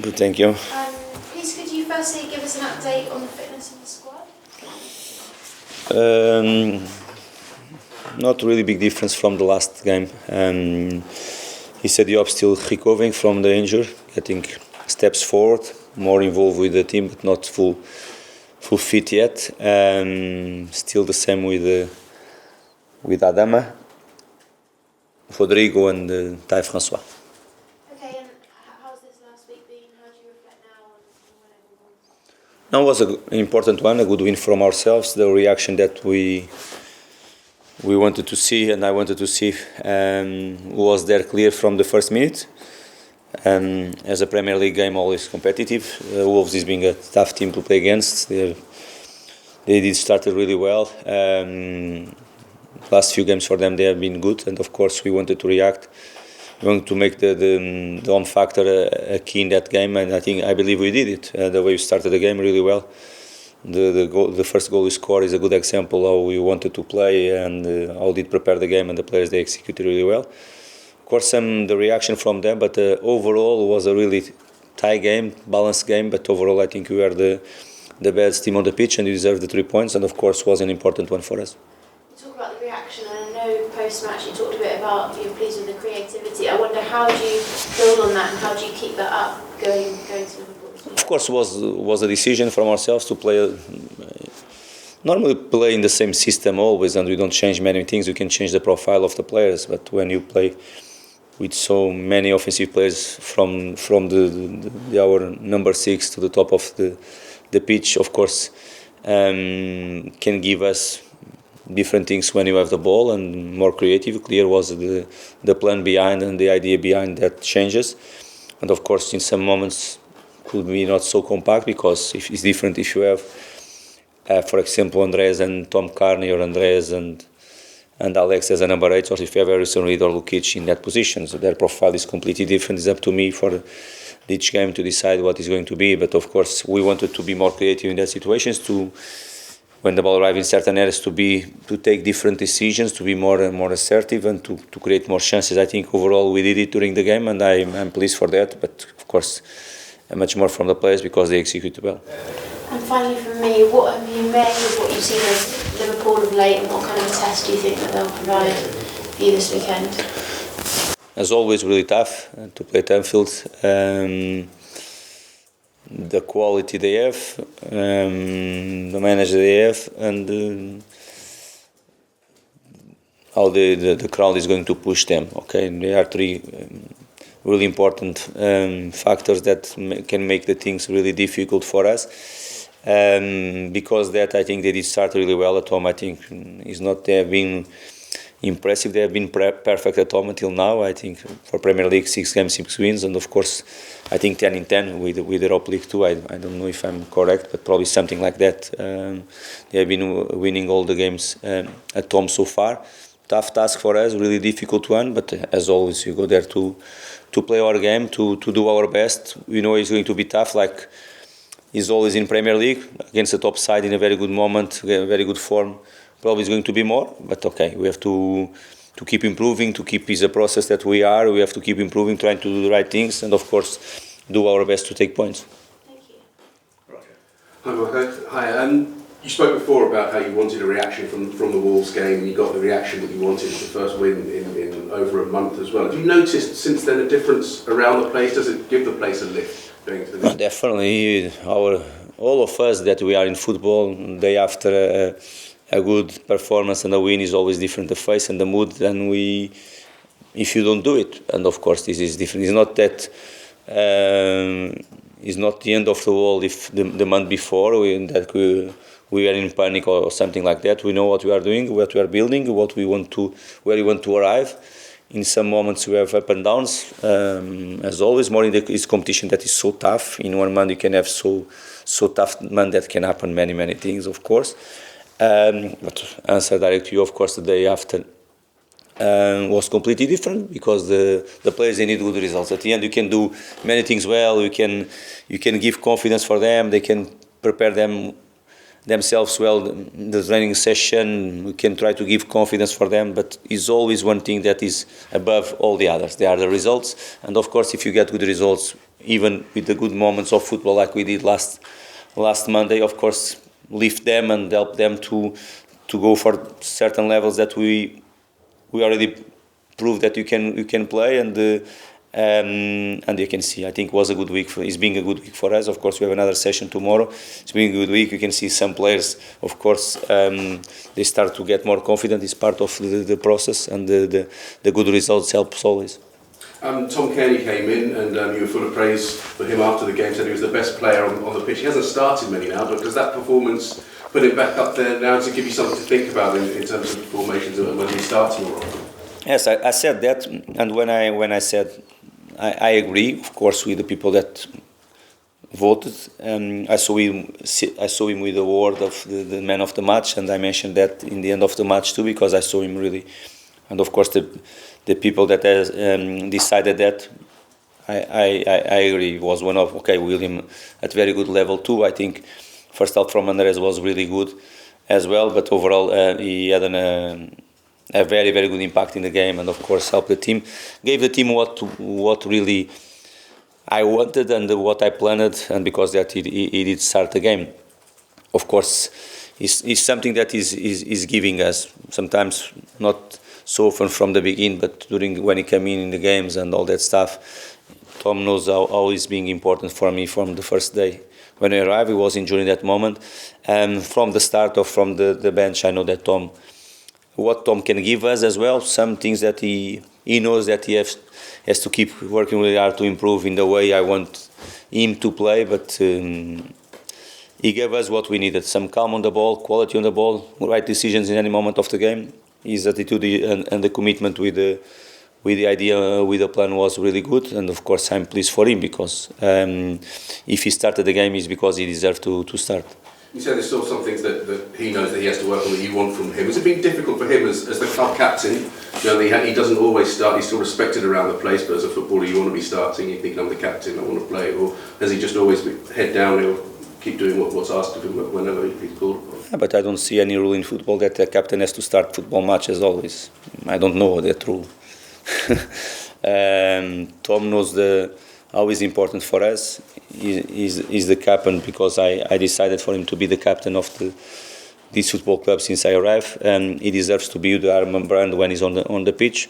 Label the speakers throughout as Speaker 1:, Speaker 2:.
Speaker 1: Good, thank you.
Speaker 2: Please, could you firstly give us an update on the fitness of the squad?
Speaker 1: Not really big difference from the last game. He said Joao still recovering from the injury, getting steps forward, more involved with the team, but not full fit yet. Still the same with Adama, Rodrigo, and Ty Francois.
Speaker 2: Okay, and how's this last week been? How do you reflect now on what everyone?
Speaker 1: Now was an important one, a good win from ourselves. The reaction that we wanted to see, and I wanted to see, was there clear from the first minute. As a Premier League game, always competitive. Wolves is being a tough team to play against. They did started really well. Last few games for them, they have been good, and of course we wanted to react. We wanted to make the home factor a key in that game, and I believe we did it. The way we started the game really well. The first goal we scored is a good example how we wanted to play and how we did prepare the game, and the players they executed really well. Of course, the reaction from them, but overall it was a really tight game, balanced game. But overall, I think we were the best team on the pitch, and we deserved the 3 points. And of course, was an important one for us.
Speaker 2: You talk about the reaction, and I know post-match you talked a bit about you're pleased with the creativity. I wonder how do you build on that, and how do you keep that up going to Liverpool?
Speaker 1: Of course, was a decision from ourselves to play. Normally play in the same system always, and we don't change many things. We can change the profile of the players, but when you play with so many offensive players from our number 6 to the top of the pitch, of course, can give us different things when you have the ball, and more creative. Clear was the plan behind and the idea behind that changes. And of course, in some moments could be not so compact, because if it's different if you have, for example, Andreas and Tom Cairney, or Andreas and Alex as a number 8, or if you have Harrison Reed or Lukic in that position. So their profile is completely different. It's up to me for each game to decide what is going to be. But of course, we wanted to be more creative in that situations, to when the ball arrives in certain areas, to take different decisions, to be more and more assertive, and to create more chances. I think overall we did it during the game, and I'm pleased for that. But of course, much more from the players, because they executed well.
Speaker 2: And finally, from me, what have you made of what you've seen of Liverpool of late, and what kind of a test do you think that they'll provide for you this weekend?
Speaker 1: As always, really tough to play at Anfield. The quality they have, the manager they have, and how the crowd is going to push them. Okay, there are 3 really important factors that can make the things really difficult for us. Because that, I think they did start really well at home. I think they have been impressive. They have been perfect at home until now. I think for Premier League, 6 games, 6 wins, and of course, I think 10 in 10 with Europa League 2. I don't know if I'm correct, but probably something like that. They have been winning all the games at home so far. Tough task for us, really difficult one. But as always, we go there to play our game, to do our best. We know it's going to be tough, like is always in Premier League, against the top side in a very good moment, very good form. Probably it's going to be more, but okay, we have to keep improving, to keep is a process that we are. We have to keep improving, trying to do the right things, and of course, do our best to take points.
Speaker 2: Thank you.
Speaker 3: Roger. Hi, Marco. Hi. You spoke before about how you wanted a reaction from the Wolves game. You got the reaction that you wanted, the first win in over a month as well. Have you noticed since then a difference around the place? Does it give the place a lift?
Speaker 1: Definitely, all of us that we are in football, day after a good performance and a win, is always different, the face and the mood than if you don't do it. And of course, this is different. It's not that it's not the end of the world if the month before we are in panic or something like that. We know what we are doing, what we are building, where we want to arrive. In some moments we have up and downs, as always, more in this competition that is so tough. In one month you can have so tough month that can happen many things, of course. But to answer direct to you, of course, the day after was completely different, because the players, they need good results. At the end, you can do many things well. You can give confidence for them. They can prepare themselves well. The training session, we can try to give confidence for them, but it's always one thing that is above all the others. They are the results, and of course, if you get good results, even with the good moments of football like we did last Monday, of course, lift them and help them to go for certain levels that we already proved that you can play, and you can see, I think it was a good week. It's being a good week for us. Of course, we have another session tomorrow. It's been a good week. You can see some players, of course, they start to get more confident. It's part of the process, and the good results helps always.
Speaker 3: Tom Cairney came in, and you were full of praise for him after the game, said he was the best player on the pitch. He hasn't started many now, but does that performance put him back up there now to give you something to think about in terms of formations and whether he starts more often?
Speaker 1: Yes, I said that, and when I said I agree, of course, with the people that voted. I saw him with the award of the man of the match, and I mentioned that in the end of the match too, because I saw him really, and of course the people that has decided that, I agree. It was one of William at very good level too. I think first half from Andres was really good as well, but overall he had a very, very good impact in the game, and of course helped the team, gave the team what really I wanted and what I planned, and because that he did start the game. Of course, it's something that is giving us sometimes not so often from the beginning, but when he came in the games and all that stuff. Tom knows how it's being important for me from the first day. When I arrived, he was enjoying that moment, and from the start or from the bench, I know that what Tom can give us as well, some things that he knows that he has to keep working really hard to improve in the way I want him to play, but he gave us what we needed, some calm on the ball, quality on the ball, right decisions in any moment of the game. His attitude and the commitment with the idea, with the plan was really good, and of course I'm pleased for him, because if he started the game, it's because he deserved to start.
Speaker 3: You said there's still some things that he knows that he has to work on that you want from him. Has it been difficult for him as the club captain? He doesn't always start, he's still respected around the place, but as a footballer you want to be starting, you think I'm the captain, I want to play, or has he just always been head down, he'll keep doing what's asked of him whenever he's called upon?
Speaker 1: Yeah, but I don't see any rule in football that the captain has to start football matches always. I don't know that rule. Tom knows how it's important for us. He's the captain because I decided for him to be the captain of this football club since I arrived, and he deserves to be the arm brand when he's on the pitch,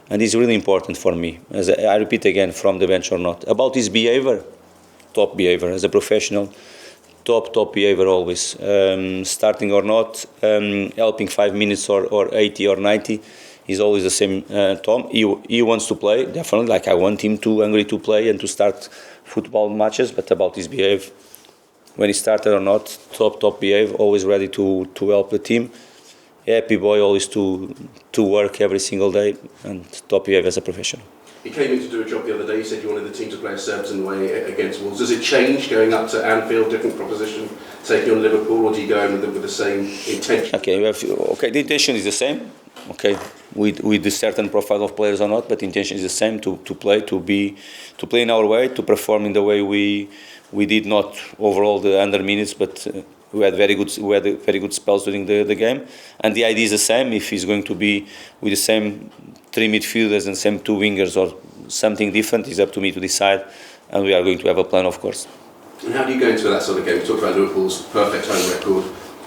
Speaker 1: and it's really important for me. As I repeat again, from the bench or not, about his behavior, top behavior as a professional, top behavior always, starting or not, helping 5 minutes or 80 or 90. He's always the same Tom. He wants to play, definitely, like I want him to, hungry to play and to start football matches, but about his behavior, when he started or not, top behavior, always ready to help the team. Happy boy, always to work every single day, and top behavior as a professional.
Speaker 3: He came in to do a job the other day. You said you wanted the team to play a certain way against Wolves. Does it change going up to Anfield, different proposition, taking on Liverpool, or do you go in with the same intention?
Speaker 1: The intention is the same. With a certain profile of players or not, but the intention is the same: to play in our way, to perform in the way we did, not overall the under minutes, but we had very good spells during the game. And the idea is the same. If he's going to be with the same 3 midfielders and same 2 wingers or something different, it's up to me to decide, and we are going to have a plan, of course.
Speaker 3: And how do you go into that sort of game? You talked about Liverpool's perfect home record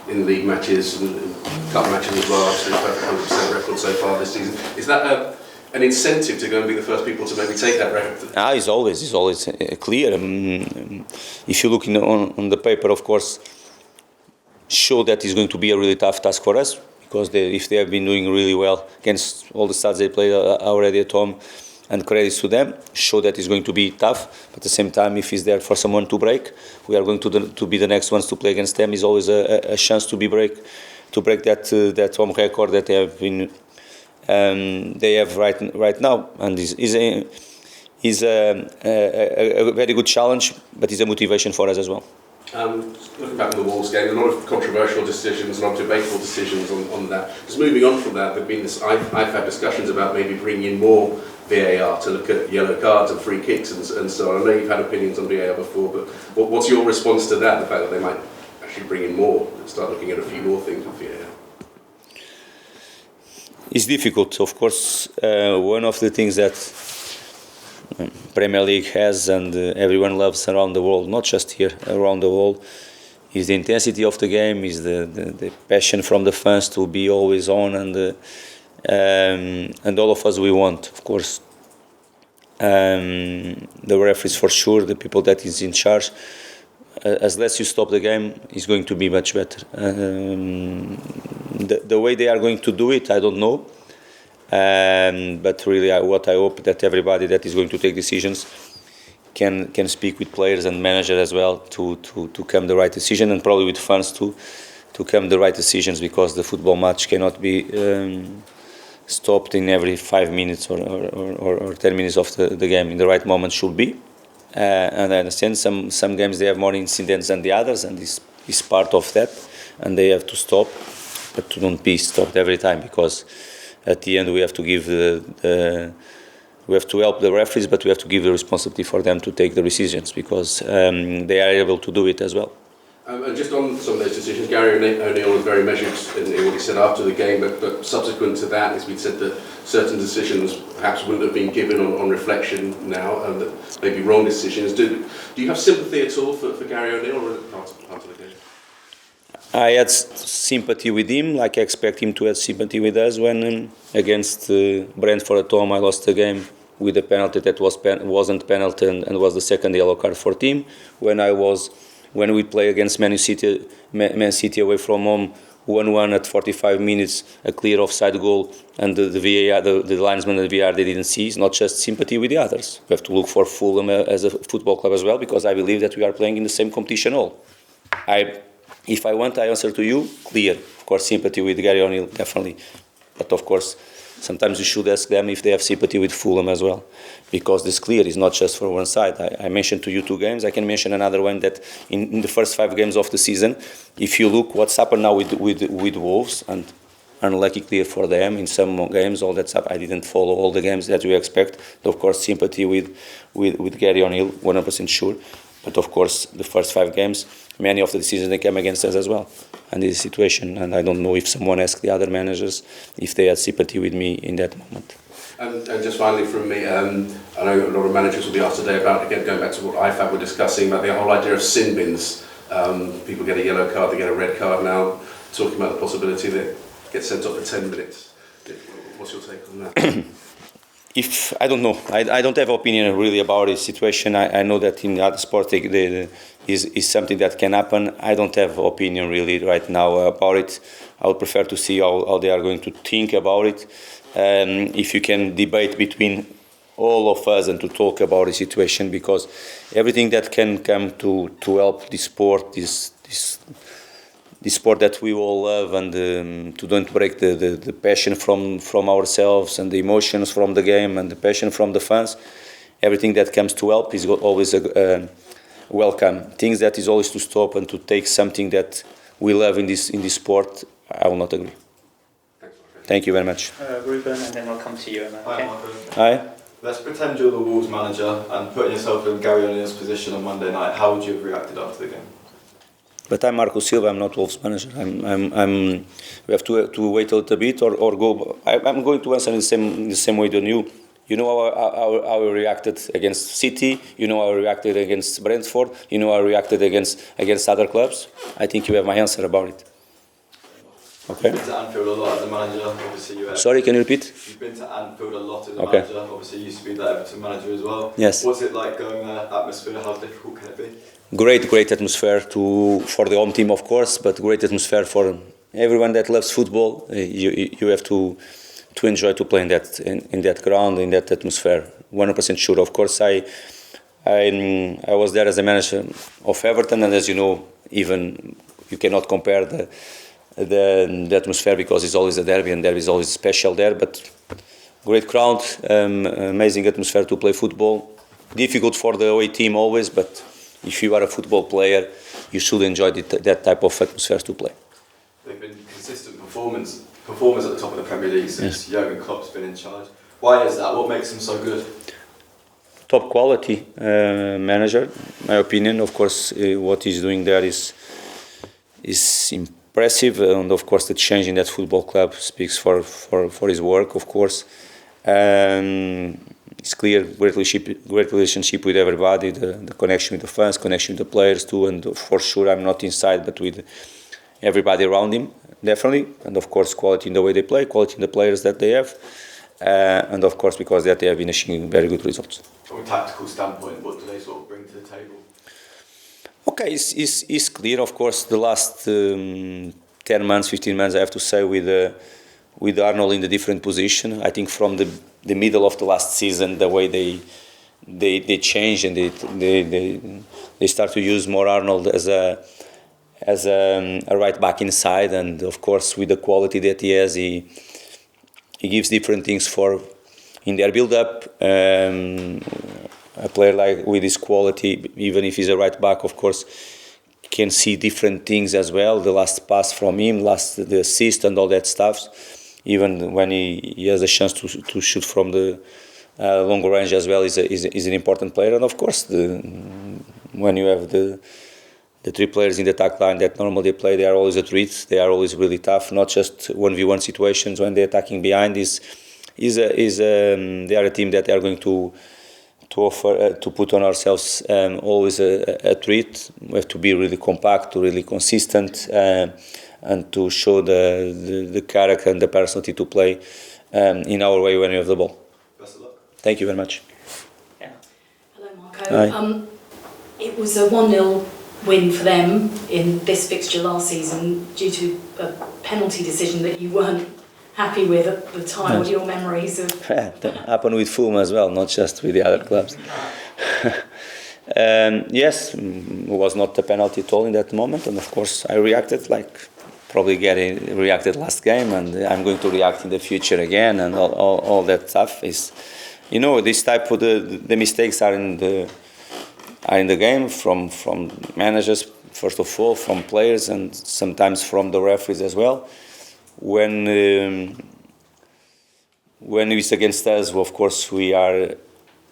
Speaker 3: in league matches and cup matches as well, absolutely perfect 100% record so far this season. Is that an incentive to go and be the first people to maybe take that record?
Speaker 1: It's always clear. If you look on the paper, of course, show that it's going to be a really tough task for us, because if they have been doing really well against all the sides they played already at home, and credits to them, show that it's going to be tough. But at the same time, if it's there for someone to break, we are going to be the next ones to play against them. It's always a chance to break that home record that they have right now, and is a very good challenge, but it's a motivation for us as well.
Speaker 3: Looking back on the Wolves game, a lot of controversial decisions, a lot of debatable decisions on that. Just moving on from that, there've been I've had discussions about maybe bringing in more VAR to look at yellow cards and free kicks and so on. I know you've had opinions on VAR before, but what's your response to that, the fact that they might actually bring in more and start looking at a few more things with VAR?
Speaker 1: It's difficult, of course. One of the things that Premier League has and everyone loves around the world, not just here, around the world, is the intensity of the game, is the passion from the fans to be always on, and all of us we want, of course, the referees for sure, the people that is in charge. As less you stop the game, is going to be much better. The way they are going to do it, I don't know. But really, what I hope that everybody that is going to take decisions can speak with players and manager as well to come the right decision, and probably with fans to come the right decisions, because the football match cannot be stopped in every 5 minutes or 10 minutes of the game. In the right moment should be. And I understand some games they have more incidents than the others, and this is part of that, and they have to stop, but to don't be stopped every time, because at the end we have to give we have to help the referees, but we have to give the responsibility for them to take the decisions, because they are able to do it as well.
Speaker 3: And just on some of those decisions, Gary O'Neill was very measured in what he said after the game, but subsequent to that, as we said that certain decisions perhaps wouldn't have been given on reflection now, and that maybe wrong decisions. Do you have sympathy at all for Gary O'Neill, or part of the game?
Speaker 1: I had sympathy with him, like I expect him to have sympathy with us when against Brentford at home I lost the game with a penalty that wasn't penalty and was the second yellow card for team. When we play against Man City away from home, 1-1 at 45 minutes, a clear offside goal, and the VAR, the linesman and the VAR, they didn't see. It's not just sympathy with the others. We have to look for Fulham as a football club as well, because I believe that we are playing in the same competition all. If I want, I answer to you, clear. Of course, sympathy with Gary O'Neill, definitely. But of course, sometimes you should ask them if they have sympathy with Fulham as well, because this clear is not just for one side. I mentioned to you 2 games. I can mention another one that in the first 5 games of the season, if you look what's happened now with Wolves, and unlucky clear for them in some games, all that stuff. I didn't follow all the games that we expect. Of course, sympathy with Gary O'Neill, 100% sure. But of course, the first 5 games, many of the decisions they came against us as well, and this situation. And I don't know if someone asked the other managers if they had sympathy with me in that moment.
Speaker 3: And just finally from me, I know a lot of managers will be asked today about, again, going back to what IFAB were discussing, about the whole idea of sin bins. People get a yellow card, they get a red card now, talking about the possibility that it gets sent off for 10 minutes. What's your take on that?
Speaker 1: I don't know. I don't have opinion really about this situation. I know that in other sports is something that can happen. I don't have opinion really right now about it. I would prefer to see how they are going to think about it. If you can debate between all of us and to talk about the situation, because everything that can come to help this sport, this sport that we all love, and to don't break the passion from ourselves and the emotions from the game and the passion from the fans, everything that comes to help is always welcome. Things that is always to stop and to take something that we love in this sport, I will not agree. Thank you very much.
Speaker 4: Ruben, and then I'll come to you, Emma.
Speaker 5: Hi,
Speaker 4: Okay?
Speaker 5: Marco.
Speaker 1: Hi.
Speaker 5: Let's pretend you're the Wolves manager and putting yourself in Gary O'Neill's position on Monday night. How would you have reacted after the game?
Speaker 1: But I'm Marco Silva. I'm not Wolves manager. We have to wait a little bit or go. I'm going to answer in the same way than you. You know how I reacted against City. You know how I reacted against Brentford. You know how I reacted against other clubs. I think you have my answer about it. Okay.
Speaker 5: You've been to Anfield a lot as a manager. Obviously,
Speaker 1: Sorry, can you repeat?
Speaker 5: You've been to Anfield a lot as a
Speaker 1: Okay.
Speaker 5: manager. Obviously, you used to be the Everton manager as well.
Speaker 1: Yes.
Speaker 5: What's it like going there? Atmosphere? How difficult can it be?
Speaker 1: Great atmosphere for the home team, of course, but great atmosphere for everyone that loves football. You have to enjoy to play in that ground, in that atmosphere. 100% sure. Of course, I was there as a manager of Everton, and as you know, even you cannot compare the atmosphere, because it's always a derby, and derby is always special there. But great crowd, amazing atmosphere to play football. Difficult for the away team always, but if you are a football player, you should enjoy that type of atmosphere to play.
Speaker 5: They've been consistent performers at the top of the Premier League since Jurgen Klopp's been in charge. Why is that? What makes them so good?
Speaker 1: Top quality manager, my opinion. Of course, what he's doing there is impressive, and of course the change in that football club speaks for his work, of course. it's clear great relationship with everybody, the connection with the fans, connection with the players too, and for sure I'm not inside, but with everybody around him, definitely, and of course quality in the way they play, quality in the players that they have, and of course because that they have been achieving very good results.
Speaker 5: From a tactical standpoint, what do they sort of bring to the table?
Speaker 1: Okay, it's clear, of course, the last 10 months, 15 months, I have to say, with Arnold in the different position. I think from the middle of the last season, the way they changed and they start to use more Arnold as a right back inside, and of course with the quality that he has, he gives different things in their build-up. A player like with his quality, even if he's a right back, of course, can see different things as well. The last pass from him, the assist and all that stuff. Even when he has a chance to shoot from the longer range as well, is an important player. And of course, when you have the three players in the attack line that normally they play, they are always a threat. They are always really tough. Not just 1v1 situations when they're attacking behind. They are a team that they are going to offer to put on ourselves always a threat. We have to be really compact, really consistent, and to show the character and the personality to play in our way when we have the ball.
Speaker 5: Best of luck.
Speaker 1: Thank you very much.
Speaker 4: Yeah.
Speaker 6: Hello, Marco. It was a 1-0 win for them in this fixture last season due to a penalty decision that you weren't happy with at the time.
Speaker 1: No.
Speaker 6: What are your memories of?
Speaker 1: That happened with Fulham as well, not just with the other clubs. Yes, it was not a penalty at all in that moment, and of course I reacted like probably reacted last game, and I'm going to react in the future again, and all that stuff is, this type of the mistakes are in the game from managers first of all, from players, and sometimes from the referees as well. When it's against us, of course we are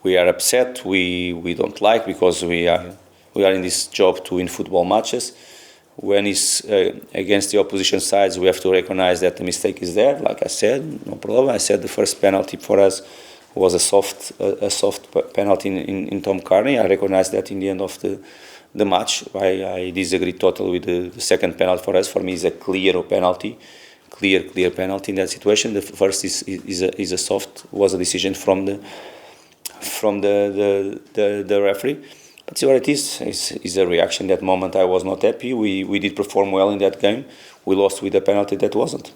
Speaker 1: upset. We don't like, because we are in this job to win football matches. When it's against the opposition sides, we have to recognize that the mistake is there. Like I said, no problem. I said the first penalty for us was a soft penalty in Tom Cairney. I recognize that in the end of the match. I disagree totally with the second penalty for us. For me, it's a clear penalty. Clear penalty in that situation. The first is a soft, was a decision from the referee. But see what it is a reaction. That moment I was not happy. We did perform well in that game. We lost with a penalty that wasn't.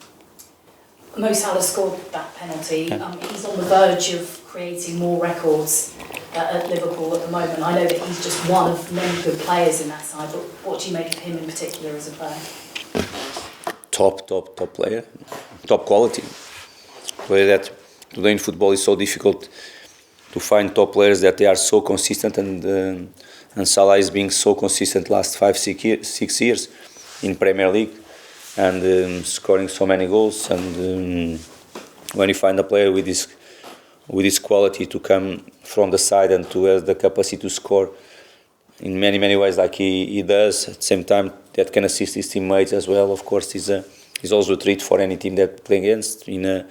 Speaker 6: Mo Salah scored that penalty.
Speaker 1: Yeah.
Speaker 6: He's on the verge of creating more records at Liverpool at the moment. I know that he's just one of many good players in that side, but what do you make of him in particular as a player?
Speaker 1: Top player, top quality. Player that today in football is so difficult to find top players that they are so consistent, and Salah is being so consistent last 5-6 years in Premier League, and scoring so many goals. And when you find a player with this quality to come from the side and to have the capacity to score in many ways like he does, at the same time that can assist his teammates as well. Of course, he's also a threat for any team that play against in a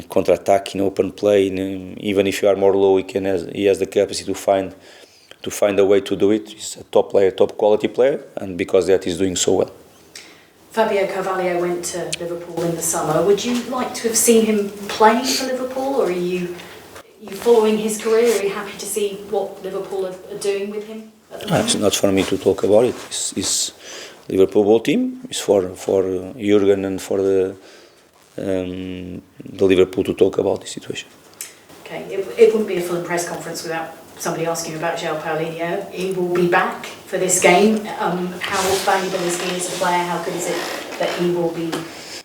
Speaker 1: counter-attack, in open play. Even if you are more low, he has the capacity to find a way to do it. He's a top player, top quality player, and because that he's doing so well.
Speaker 6: Fabio Carvalho went to Liverpool in the summer. Would you like to have seen him playing for Liverpool, or are you following his career? Are you happy to see what Liverpool are doing with him at the moment?
Speaker 1: It's not for me to talk about it. It's Liverpool team. It's for Jurgen and for the Liverpool to talk about the situation.
Speaker 6: Okay, it wouldn't be a full press conference without somebody asking about Joao Palhinha. He will be back for this game. How valuable is he as a player? How good is it that he will be?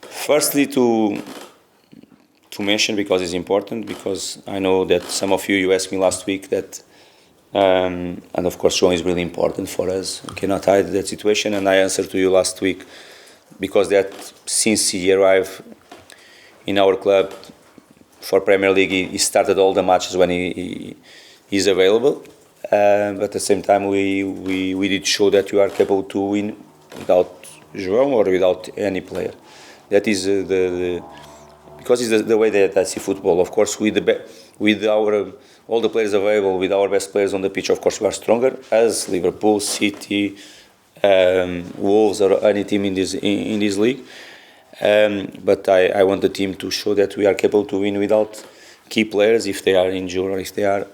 Speaker 1: Firstly, to mention, because it's important, because I know that some of you asked me last week that, and of course Joao is really important for us. We cannot hide that situation, and I answered to you last week, because that since he arrived in our club for Premier League, he started all the matches when he's available. But at the same time, we did show that you are capable to win without Joao or without any player. That is because it's the way that I see football. Of course, with with our all the players available, with our best players on the pitch, of course we are stronger as Liverpool, City, Wolves, or any team in this league. But I want the team to show that we are capable to win without key players if they are injured or if they are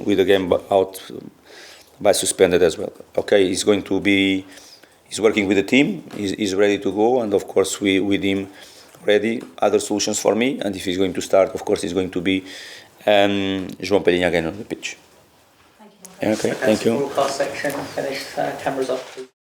Speaker 1: with the game out by suspended as well. Okay, he's working with the team, he's ready to go, and of course we with him ready other solutions for me, and if he's going to start, of course, it's going to be Joao Palhinha again on the pitch.
Speaker 6: Thank you.
Speaker 1: Okay, thank you.
Speaker 4: Broadcast section, finish cameras off.